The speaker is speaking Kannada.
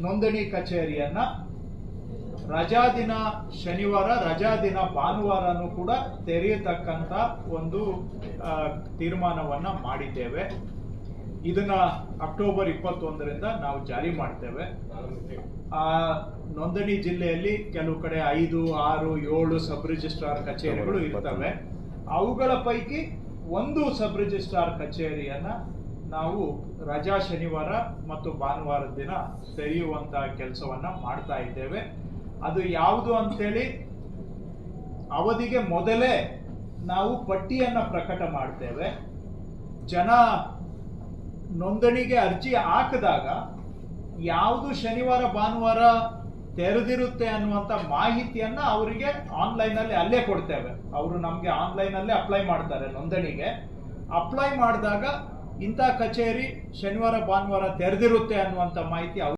ನೋಂದಣಿ ಕಚೇರಿಯನ್ನ ರಜಾ ದಿನ ಶನಿವಾರ, ರಜಾ ದಿನ ಭಾನುವಾರನೂ ಕೂಡ ತೆರೆಯತಕ್ಕಂತ ಒಂದು ತೀರ್ಮಾನವನ್ನ ಮಾಡಿದ್ದೇವೆ. ಇದನ್ನ ಅಕ್ಟೋಬರ್ 21ರಿಂದ ನಾವು ಜಾರಿ ಮಾಡ್ತೇವೆ. ಆ ನೋಂದಣಿ ಜಿಲ್ಲೆಯಲ್ಲಿ ಕೆಲವು ಕಡೆ 5, 6, 7 ಸಬ್ ರಿಜಿಸ್ಟ್ರಾರ್ ಕಚೇರಿಗಳು ಇರ್ತವೆ. ಅವುಗಳ ಪೈಕಿ ಒಂದು ಸಬ್ ರಿಜಿಸ್ಟ್ರಾರ್ ಕಚೇರಿಯನ್ನ ನಾವು ರಜಾ ಶನಿವಾರ ಮತ್ತು ಭಾನುವಾರದ ದಿನ ತೆರೆಯುವಂತ ಕೆಲಸವನ್ನ ಮಾಡ್ತಾ ಇದ್ದೇವೆ. ಅದು ಯಾವುದು ಅಂತೇಳಿ ಅವಧಿಗೆ ಮೊದಲೇ ನಾವು ಪಟ್ಟಿಯನ್ನ ಪ್ರಕಟ ಮಾಡ್ತೇವೆ. ಜನ ನೋಂದಣಿಗೆ ಅರ್ಜಿ ಹಾಕಿದಾಗ ಯಾವುದು ಶನಿವಾರ ಭಾನುವಾರ ತೆರೆದಿರುತ್ತೆ ಅನ್ನುವಂಥ ಮಾಹಿತಿಯನ್ನ ಅವರಿಗೆ ಆನ್ಲೈನ್ ಅಲ್ಲಿ ಅಲ್ಲೇ ಕೊಡ್ತೇವೆ. ಅವರು ನಮಗೆ ಆನ್ಲೈನ್ ಅಲ್ಲೇ ಅಪ್ಲೈ ಮಾಡ್ತಾರೆ. ನೋಂದಣಿಗೆ ಅಪ್ಲೈ ಮಾಡಿದಾಗ ಇಂಥ ಕಚೇರಿ ಶನಿವಾರ ಭಾನುವಾರ ತೆರೆದಿರುತ್ತೆ ಅನ್ನುವಂಥ ಮಾಹಿತಿ